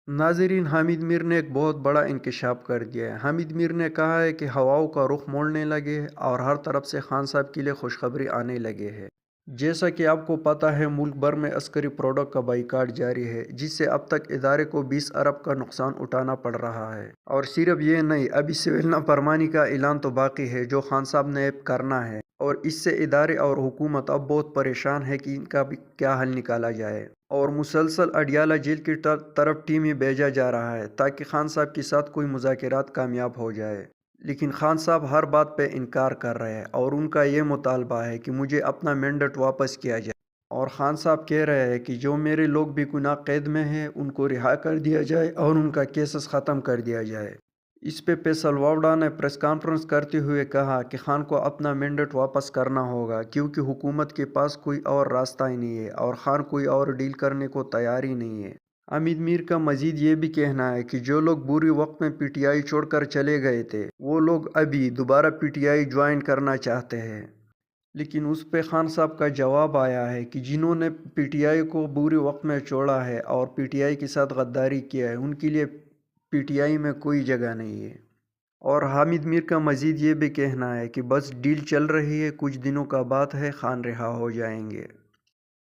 ناظرین، حامد میر نے ایک بہت بڑا انکشاف کر دیا ہے۔ حامد میر نے کہا ہے کہ ہواؤں کا رخ موڑنے لگے ہیں اور ہر طرف سے خان صاحب کے لیے خوشخبری آنے لگے ہے۔ جیسا کہ آپ کو پتہ ہے، ملک بھر میں عسکری پروڈکٹ کا بائیکاٹ جاری ہے، جس سے اب تک ادارے کو 20 ارب کا نقصان اٹھانا پڑ رہا ہے۔ اور صرف یہ نہیں، ابھی سول نافرمانی کا اعلان تو باقی ہے جو خان صاحب نے اب کرنا ہے، اور اس سے ادارے اور حکومت اب بہت پریشان ہے کہ ان کا بھی کیا حل نکالا جائے۔ اور مسلسل اڈیالہ جیل کی طرف ٹیمیں بھیجا جا رہا ہے تاکہ خان صاحب کے ساتھ کوئی مذاکرات کامیاب ہو جائے، لیکن خان صاحب ہر بات پہ انکار کر رہے ہیں اور ان کا یہ مطالبہ ہے کہ مجھے اپنا مینڈیٹ واپس کیا جائے۔ اور خان صاحب کہہ رہے ہیں کہ جو میرے لوگ بھی گناہ قید میں ہیں ان کو رہا کر دیا جائے اور ان کا کیسز ختم کر دیا جائے۔ اس پہ فیصل واوڈا نے پریس کانفرنس کرتے ہوئے کہا کہ خان کو اپنا مینڈیٹ واپس کرنا ہوگا کیونکہ حکومت کے پاس کوئی اور راستہ ہی نہیں ہے اور خان کوئی اور ڈیل کرنے کو تیار ہی نہیں ہے۔ حامد میر کا مزید یہ بھی کہنا ہے کہ جو لوگ بری وقت میں پی ٹی آئی چھوڑ کر چلے گئے تھے وہ لوگ ابھی دوبارہ پی ٹی آئی جوائن کرنا چاہتے ہیں، لیکن اس پہ خان صاحب کا جواب آیا ہے کہ جنہوں نے پی ٹی آئی کو بری وقت میں چھوڑا ہے اور پی ٹی آئی کے ساتھ غداری کیا ہے ان کے لیے پی ٹی آئی میں کوئی جگہ نہیں ہے۔ اور حامد میر کا مزید یہ بھی کہنا ہے کہ بس ڈیل چل رہی ہے، کچھ دنوں کا بات ہے، خان رہا ہو جائیں گے۔